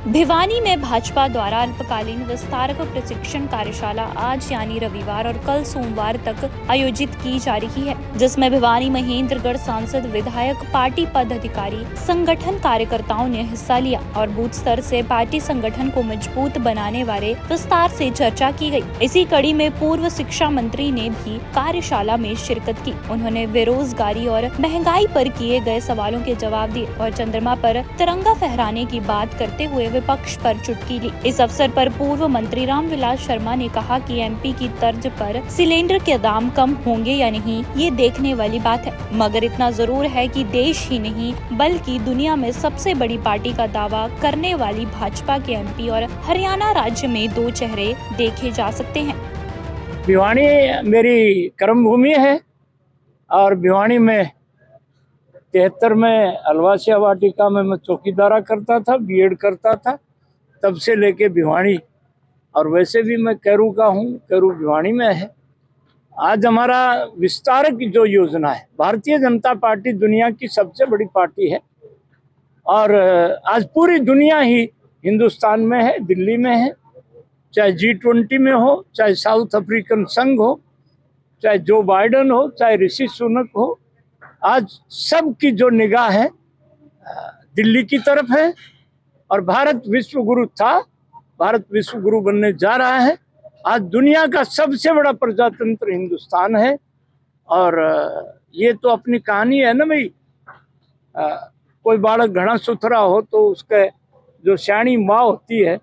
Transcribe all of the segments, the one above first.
भिवानी में भाजपा द्वारा अल्पकालीन विस्तारक प्रशिक्षण कार्यशाला आज यानी रविवार और कल सोमवार तक आयोजित की जा रही है, जिसमें भिवानी महेंद्रगढ़ सांसद, विधायक, पार्टी पदाधिकारी, संगठन कार्यकर्ताओं ने हिस्सा लिया और बूथ स्तर से पार्टी संगठन को मजबूत बनाने बारे विस्तार से चर्चा की गई। इसी कड़ी में पूर्व शिक्षा मंत्री ने भी कार्यशाला में शिरकत की। उन्होंने बेरोजगारी और महंगाई पर किए गए सवालों के जवाब दिए और चंद्रमा पर तिरंगा फहराने की बात करते हुए विपक्ष पर चुटकी ली। इस अवसर पर पूर्व मंत्री रामविलास शर्मा ने कहा कि एमपी की तर्ज पर सिलेंडर के दाम कम होंगे या नहीं, ये देखने वाली बात है, मगर इतना जरूर है कि देश ही नहीं बल्कि दुनिया में सबसे बड़ी पार्टी का दावा करने वाली भाजपा के एमपी और हरियाणा राज्य में दो चेहरे देखे जा सकते हैं। भिवानी मेरी कर्म भूमि है और भिवानी में 73 में अलवासिया वाटिका में मैं चौकीदारा करता था, बीएड करता था। तब से लेके भिवानी, और वैसे भी मैं कैरू का हूँ, कैरू भिवानी में है। आज हमारा विस्तारक की जो योजना है, भारतीय जनता पार्टी दुनिया की सबसे बड़ी पार्टी है और आज पूरी दुनिया ही हिंदुस्तान में है, दिल्ली में है, चाहे G20 में हो, चाहे साउथ अफ्रीकन संघ हो, चाहे जो बाइडन हो, चाहे ऋषि सुनक हो। आज सबकी जो निगाह है दिल्ली की तरफ है और भारत विश्व गुरु था, भारत विश्व गुरु बनने जा रहा है। आज दुनिया का सबसे बड़ा प्रजातंत्र हिंदुस्तान है और ये तो अपनी कहानी है ना भाई। कोई बालक घना सुथरा हो तो उसके जो श्याणी माँ होती है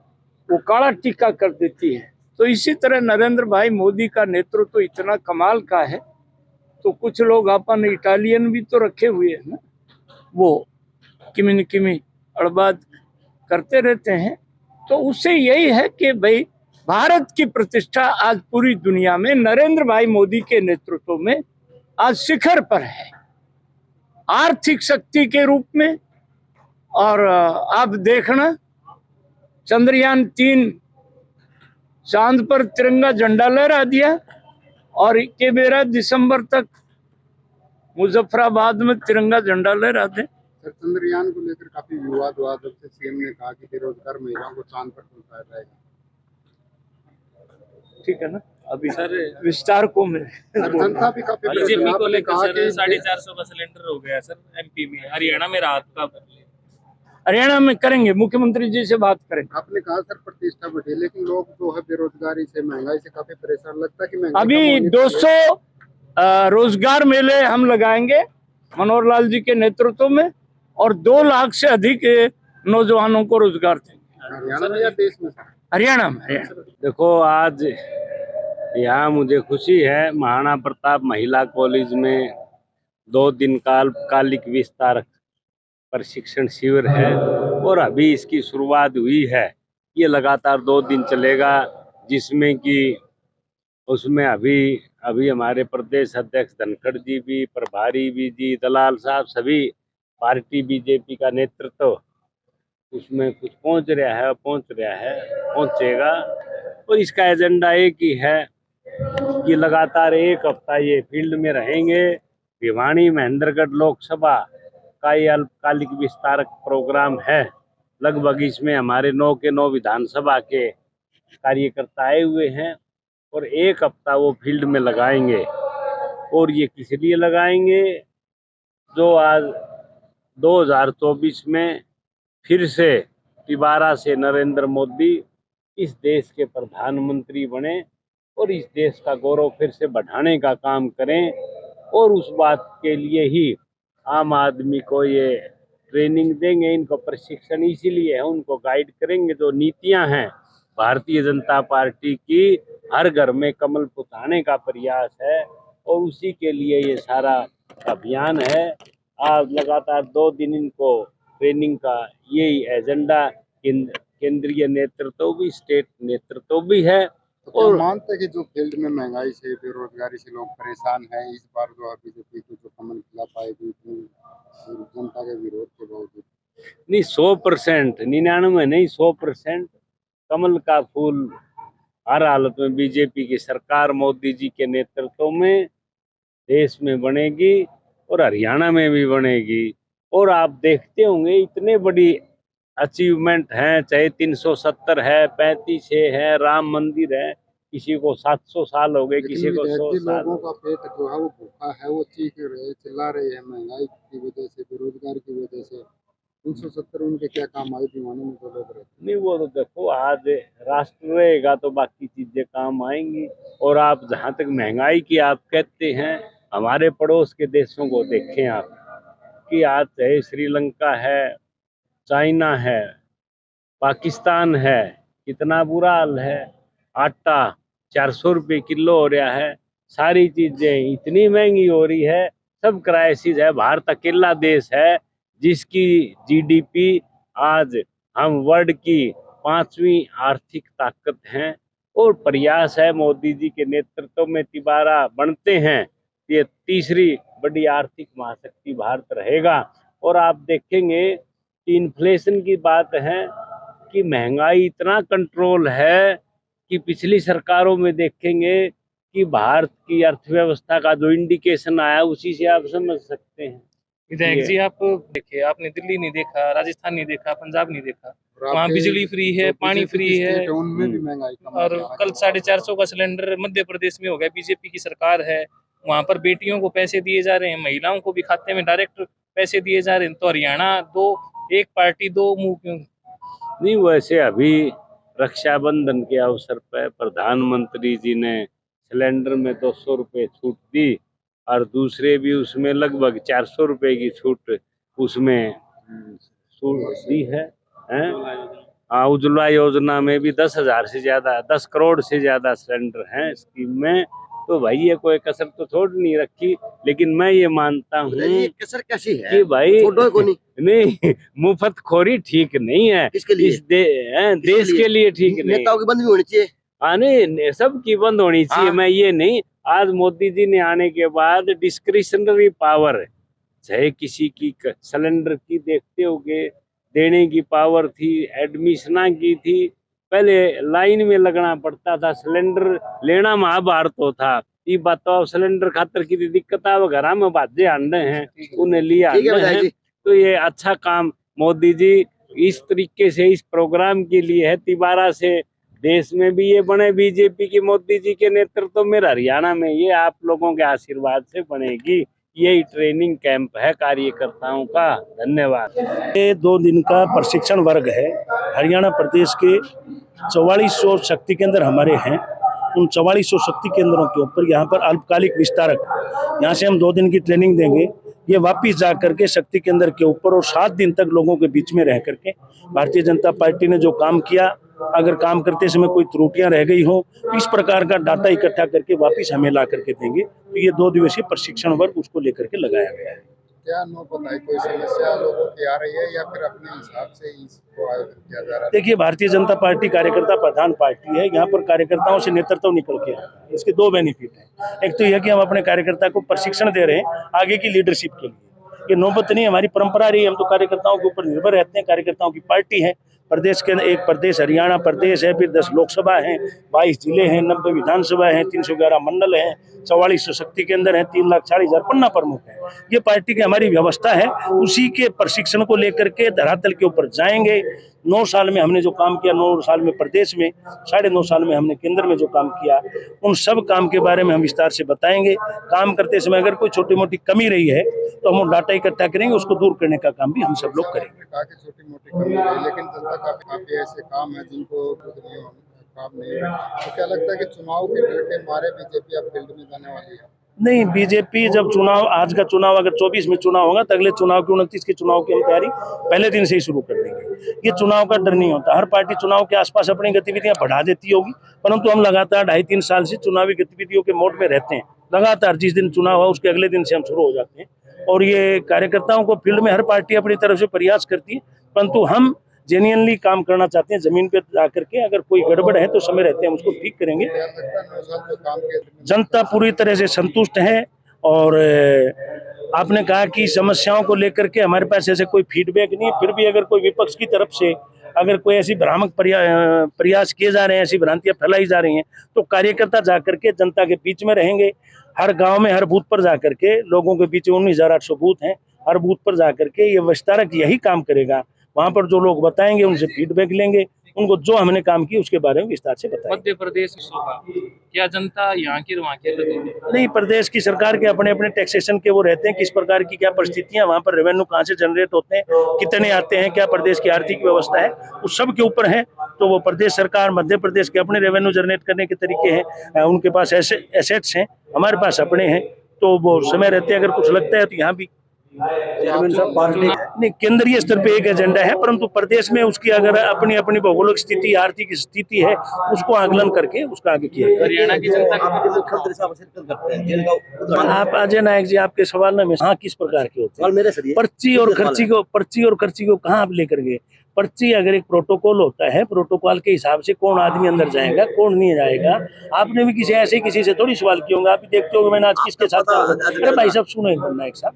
वो काला टीका कर देती है। तो इसी तरह नरेंद्र भाई मोदी का नेतृत्व तो इतना कमाल का है, तो कुछ लोग अपन इटालियन भी तो रखे हुए हैं ना, वो किमी न किमी अड़बाद करते रहते हैं। तो उससे यही है कि भाई भारत की प्रतिष्ठा आज पूरी दुनिया में नरेंद्र भाई मोदी के नेतृत्व में आज शिखर पर है, आर्थिक शक्ति के रूप में। और आप देखना, चंद्रयान 3 चांद पर तिरंगा झंडा लहरा दिया और के बेरा दिसंबर तक मुजफ्फराबाद में तिरंगा झंडा लहरा दे। चंद्रयान को लेकर काफी विवाद हुआ, जब से सीएम ने कहा कि बेरोजगार महिलाओं को चांद पर पहुंचाया जाएगा। ठीक है ना, अभी सर विस्तार को में जनता भी काफी बीजेपी को लेकर कहा सर 450 का सिलेंडर हो गया सर एमपी में। हरियाणा में राहत का हरियाणा में करेंगे, मुख्यमंत्री जी से बात करेंगे। आपने कहा सर प्रतिष्ठा बढ़ी, लेकिन लोग जो है बेरोजगारी से, महंगाई से काफी परेशान। लगता है कि महंगाई अभी 200 रोजगार मेले हम लगाएंगे मनोहर लाल जी के नेतृत्व में और 2 लाख से अधिक नौजवानों को रोजगार देंगे। हरियाणा में या देश में? हरियाणा में। देखो, आज यहाँ मुझे खुशी है, महाराणा प्रताप महिला कॉलेज में 2 दिन कालिक विस्तारक प्रशिक्षण शिविर है और अभी इसकी शुरुआत हुई है। ये लगातार 2 दिन चलेगा, जिसमें कि उसमें अभी हमारे प्रदेश अध्यक्ष धनखड़ जी भी, प्रभारी भी जी, दलाल साहब, सभी पार्टी बीजेपी का नेतृत्व उसमें कुछ पहुंचेगा। और इसका एजेंडा एक ही है कि लगातार 1 हफ्ता ये फील्ड में रहेंगे। भिवानी महेंद्रगढ़ लोकसभा का ये अल्पकालिक विस्तारक प्रोग्राम है। लगभग इसमें हमारे 9 के 9 विधानसभा के कार्यकर्ता आए हुए हैं और 1 हफ्ता वो फील्ड में लगाएंगे। और ये किस लिए लगाएंगे, जो आज 2024 में फिर से दोबारा से नरेंद्र मोदी इस देश के प्रधानमंत्री बने और इस देश का गौरव फिर से बढ़ाने का काम करें। और उस बात के लिए ही आम आदमी को ये ट्रेनिंग देंगे, इनको प्रशिक्षण इसीलिए है, उनको गाइड करेंगे। जो नीतियां हैं भारतीय जनता पार्टी की, हर घर में कमल पुताने का प्रयास है और उसी के लिए ये सारा अभियान है। आज लगातार 2 दिन इनको ट्रेनिंग का यही एजेंडा, केंद्रीय नेतृत्व भी, स्टेट नेतृत्व भी है। और मानते हैं कि जो फील्ड में महंगाई से, बेरोजगारी से लोग परेशान हैं, इस बार जो बीजेपी को जो कमल खिला पाएगी जनता के विरोध के बावजूद? नहीं, 100%, 99 नहीं, 100% कमल का फूल हर हालत में बीजेपी की सरकार मोदी जी के नेतृत्व में देश में बनेगी और हरियाणा में भी बनेगी। और आप देखते होंगे, इतने बड़ी अचीवमेंट हैं, चाहे 370 है, 35 है, राम मंदिर है, किसी को 700 साल हो गए, किसी लेकिन को 100 विद्यार्थी साल। लोगों का पेट जो है वो भूखा है, वो चीख रहे चिल्ला रहे हैं महंगाई की वजह से, बेरोजगार की वजह से। 370 उनके क्या काम आए भिवानी में जो लोग रहते नहीं, वो तो देखो, आज राष्ट्र रहेगा तो बाकी चीजें काम आएंगी। और आप जहाँ तक महंगाई की आप कहते हैं, हमारे पड़ोस के देशों को देखें आप, कि आज चाहे श्रीलंका है, चाइना है, पाकिस्तान है, कितना बुरा हाल है। आटा 400 रुपये किलो हो रहा है, सारी चीजें इतनी महंगी हो रही है, सब क्राइसिस है। भारत अकेला देश है जिसकी जीडीपी आज हम वर्ल्ड की 5वीं आर्थिक ताकत हैं। और प्रयास है मोदी जी के नेतृत्व में तिबारा बनते हैं, ये तीसरी बड़ी आर्थिक महाशक्ति भारत रहेगा। और आप देखेंगे कि इन्फ्लेशन की बात है कि महंगाई इतना कंट्रोल है कि पिछली सरकारों में देखेंगे कि भारत की अर्थव्यवस्था का जो इंडिकेशन आया उसी से आप समझ सकते हैं। विधायक ये- जी, आप देखिए, आपने दिल्ली नहीं देखा, राजस्थान नहीं देखा, पंजाब नहीं देखा, हैं। वहाँ आपके बिजली फ्री है, जो पानी बीजेपी फ्री की है। स्टेट उनमें भी महंगाई कम और है यहाँ कल की। 450 का सिलेंडर मध्य प्रदेश में हो गया, बीजेपी की सरकार है, वहां पर बेटियों को पैसे दिए जा रहे हैं, महिलाओं को भी खाते में डायरेक्ट पैसे दिए जा रहे हैं। तो हरियाणा एक पार्टी दो मुंह क्यों? नहीं, वैसे अभी रक्षाबंधन के अवसर पर प्रधानमंत्री जी ने सिलेंडर में 200 रुपये छूट दी, और दूसरे भी उसमें लगभग 400 रुपये की छूट उसमें छूट दी है, हैं? हाँ, उज्ज्वला योजना में भी 10,000 से ज्यादा, 10 करोड़ से ज्यादा सिलेंडर हैं स्कीम में। तो भाई ये कोई कसर तो छोड़ नहीं रखी, लेकिन मैं ये मानता हूँ ये कसर कैसी है कि भाई छोड़ो को नहीं नहीं, मुफ्त खोरी ठीक नहीं है। किसके लिए? इस देश के लिए ठीक नहीं। नेताओं की बंद भी होनी चाहिए। हाँ, नहीं, सबकी बंद होनी चाहिए। हाँ। मैं ये नहीं, आज मोदी जी ने आने के बाद डिस्क्रिशनरी पावर, चाहे किसी की सिलेंडर की देखते होगे, देने की पावर थी, एडमिशन की थी। पहले लाइन में लगना पड़ता था, सिलेंडर लेना महाभारत तो था। ये बताओ, सिलेंडर खातर की दिक्कत आ घर में बाजे आंडे हैं, उन्हें लिया ठीक है विधायक जी। तो ये अच्छा काम मोदी जी इस तरीके से इस प्रोग्राम के लिए है। तिबारा से देश में भी ये बने बीजेपी की, मोदी जी के नेतृत्व में। हरियाणा में ये आप लोगों के आशीर्वाद से बनेगी। यही ट्रेनिंग कैंप है कार्यकर्ताओं का। धन्यवाद। ये 2 दिन का प्रशिक्षण वर्ग है। हरियाणा प्रदेश के 4400 शक्ति केंद्र हमारे हैं। उन 4400 शक्ति केंद्रों के ऊपर यहाँ पर अल्पकालिक विस्तारक, यहाँ से हम 2 दिन की ट्रेनिंग देंगे। ये वापिस जा करके शक्ति केंद्र के ऊपर और 7 दिन तक लोगों के बीच में रह करके भारतीय जनता पार्टी ने जो काम किया, अगर काम करते समय कोई त्रुटियां रह गई हो, इस प्रकार का डाटा इकट्ठा करके वापिस हमें ला करके देंगे। तो ये 2 दिवसीय प्रशिक्षण वर्ग उसको लेकर के लगाया गया है। क्या नौबत आई, कोई समस्या लोगों की आ रही है या फिर अपने हिसाब से ही इसको आयोजित किया जा रहा है? देखिए, भारतीय जनता पार्टी कार्यकर्ता प्रधान पार्टी है। यहाँ पर कार्यकर्ताओं से नेतृत्व निकल के आता है। इसके 2 बेनिफिट हैं। एक तो यह कि हम अपने कार्यकर्ता को प्रशिक्षण दे रहे हैं आगे की लीडरशिप के लिए। ये नौबत नहीं, हमारी परंपरा रही, हम तो कार्यकर्ताओं के ऊपर निर्भर रहते हैं। कार्यकर्ताओं की पार्टी है। प्रदेश के एक प्रदेश हरियाणा प्रदेश है, फिर 10 लोकसभा हैं, 22 जिले हैं, 90 विधानसभा हैं, 311 मंडल हैं, 4400 शक्ति केंद्र हैं, 3,40,000 पन्ना प्रमुख है। ये पार्टी की हमारी व्यवस्था है। उसी के प्रशिक्षण को लेकर के धरातल के ऊपर जाएंगे। 9 साल में हमने जो काम किया, 9 साल में प्रदेश में, 9.5 साल में हमने केंद्र में जो काम किया, उन सब काम के बारे में हम विस्तार से बताएंगे। काम करते समय अगर कोई छोटी मोटी कमी रही है तो हम डाटा इकट्ठा करेंगे, उसको दूर करने का काम भी हम सब लोग करेंगे। कहा कि छोटी मोटी कमी रही, लेकिन जनता का काफी ऐसे काम है जिनको काम नहीं है। तो क्या लगता है कि चुनाव के डर के मारे बीजेपी अब फील्ड में जाने वाली है? नहीं, बीजेपी जब चुनाव, आज का चुनाव अगर 24 में चुनाव होगा तो अगले चुनाव की 29 के चुनाव की हम तैयारी पहले दिन से ही शुरू कर देंगे। ये चुनाव का डर नहीं होता। हर पार्टी चुनाव के आसपास अपनी गतिविधियां बढ़ा देती होगी, परंतु हम लगातार 2.5-3 साल से चुनावी गतिविधियों के मोड में रहते हैं। लगातार जिस दिन चुनाव हो उसके अगले दिन से हम शुरू हो जाते हैं। और ये कार्यकर्ताओं को फील्ड में हर पार्टी अपनी तरफ से प्रयास करती है, परंतु हम जेन्युइनली काम करना चाहते हैं। जमीन पे जाकर के अगर कोई गड़बड़ है तो समय रहते हैं उसको ठीक करेंगे। क्या लगता है 9 साल जो काम किए जनता पूरी तरह से संतुष्ट है। और आपने कहा कि समस्याओं को लेकर के हमारे पास ऐसे कोई फीडबैक नहीं है, फिर भी अगर कोई विपक्ष की तरफ से अगर कोई ऐसी भ्रामक प्रयास किए जा रहे हैं, ऐसी भ्रांतियां फैलाई जा रही हैं, तो कार्यकर्ता जाकर के जनता के बीच में रहेंगे। हर गांव में, हर बूथ पर जाकर के लोगों के बीच 19,800 बूथ हैं, हर बूथ पर जाकर के ये विस्तारक यही काम करेगा। वहाँ पर जो लोग बताएंगे उनसे फीडबैक लेंगे, उनको जो हमने काम किया उसके बारे में विस्तार से बताएंगे। मध्य प्रदेश में होगा, क्या जनता यहाँ की और वहाँ की अलग होगी? नहीं, प्रदेश की सरकार के अपने अपने टैक्सेशन के वो रहते हैं, किस प्रकार की क्या परिस्थितियां वहाँ पर रेवेन्यू कहाँ से जनरेट होते हैं, कितने आते हैं, क्या प्रदेश की आर्थिक व्यवस्था है, उस सब के ऊपर है। तो वो प्रदेश सरकार, मध्य प्रदेश के अपने रेवेन्यू जनरेट करने के तरीके हैं, उनके पास एसेट्स हैं, हमारे पास अपने हैं, तो वो समय रहते अगर कुछ लगता है तो यहाँ भी चेयरमैन साहब पार्टी नहीं, केंद्रीय स्तर पे एक एजेंडा है, परंतु प्रदेश में उसकी अगर अपनी अपनी भौगोलिक स्थिति, आर्थिक स्थिति है, उसको आकलन करके उसका आगे किया जाए। हरियाणा की जनता आपके मुख्यमंत्री साहब शिरकत करते हैं जेल का उद्घाटन। आप अजय नायक जी, आपके सवाल में हाँ किस प्रकार के होते सवाल हैं? मेरे से पर्ची और खर्ची को कहाँ आप लेकर गए? पर्ची अगर एक प्रोटोकॉल होता है, प्रोटोकॉल के हिसाब से कौन आदमी अंदर जाएगा, कौन नहीं जाएगा। आपने भी किसी से थोड़ी सवाल किए होंगे, आप भी देखते होंगे मैंने आज किसके साथ था। अरे भाई साहब सुनो एक नायक साहब,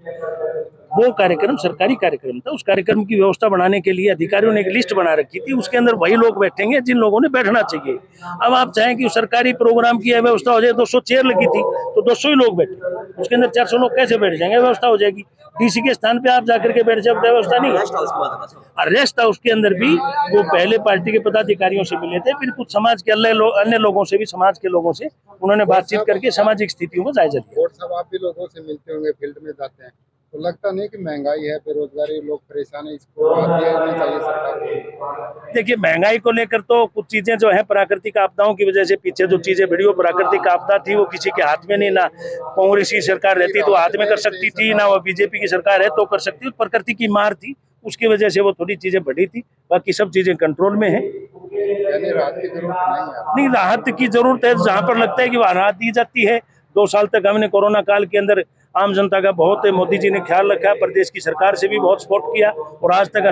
वो कार्यक्रम सरकारी कार्यक्रम था, उस कार्यक्रम की व्यवस्था बनाने के लिए अधिकारियों ने एक लिस्ट बना रखी थी, उसके अंदर वही लोग बैठेंगे जिन लोगों ने बैठना चाहिए। अब आप चाहें कि सरकारी प्रोग्राम की व्यवस्था हो जाए, 200 चेयर लगी थी तो 200 ही लोग बैठे, उसके अंदर 400 लोग कैसे बैठ जाएंगे? व्यवस्था हो जाएगी। डीसी के स्थान पे आप जाकर के बैठ जाए, व्यवस्था नहीं है। रेस्ट हाउस के अंदर भी वो पहले पार्टी के पदाधिकारियों से मिले थे, फिर कुछ समाज के अन्य लोगों से भी, समाज के लोगों से उन्होंने बातचीत करके सामाजिक स्थितियों को जायजा लिया। और सब आप भी लोगों से मिलते होंगे, फील्ड में जाते हैं, तो लगता नहीं कि महंगाई है, बेरोजगारी, लोग परेशान है, इसको बात देनी चाहिए सरकार को? देखिए, महंगाई को लेकर तो कुछ चीजें जो है प्राकृतिक आपदाओं की वजह से पीछे जो चीजें बढ़ी, वो प्राकृतिक आपदा थी, वो किसी के हाथ में नहीं। ना कांग्रेस की सरकार रहती तो हाथ में कर सकती थी, ना वो बीजेपी की सरकार है तो कर सकती थी। प्रकृति की मार थी, उसकी वजह से वो थोड़ी चीजें बढ़ी थी, बाकी सब चीजें कंट्रोल में है। यानी राहत की जरूरत नहीं है? नहीं, राहत की जरूरत है जहाँ पर लगता है कि वहाँ राहत दी जाती है। 2 साल तक हमने कोरोना काल के अंदर आम जनता का बहुत मोदी जी ने ख्याल रखा, प्रदेश की सरकार से भी बहुत सपोर्ट किया, और आज तक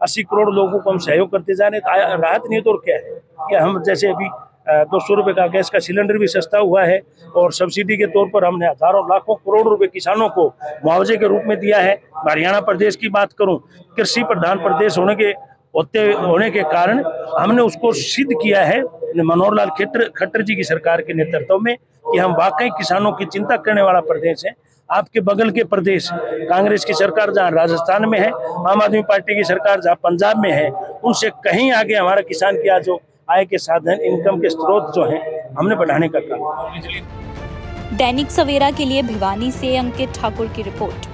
80 करोड़ लोगों को हम सहयोग करते जा रहे हैं। राहत नहीं तो और क्या है? कि हम जैसे अभी 200 रुपये का गैस का सिलेंडर भी सस्ता हुआ है, और सब्सिडी के तौर पर हमने हजारों लाखों करोड़ रुपए किसानों को मुआवजे के रूप में दिया है। हरियाणा प्रदेश की बात करूं, कृषि प्रधान प्रदेश होने के कारण हमने उसको सिद्ध किया है मनोहर लाल खट्टर जी की सरकार के नेतृत्व में, कि हम वाकई किसानों की चिंता करने वाला प्रदेश है। आपके बगल के प्रदेश, कांग्रेस की सरकार जहां राजस्थान में है, आम आदमी पार्टी की सरकार जहां पंजाब में है, उनसे कहीं आगे हमारा किसान की आज जो आय के साधन, इनकम के स्रोत जो हैं, हमने बढ़ाने का काम। दैनिक सवेरा के लिए भिवानी से अंकित ठाकुर की रिपोर्ट।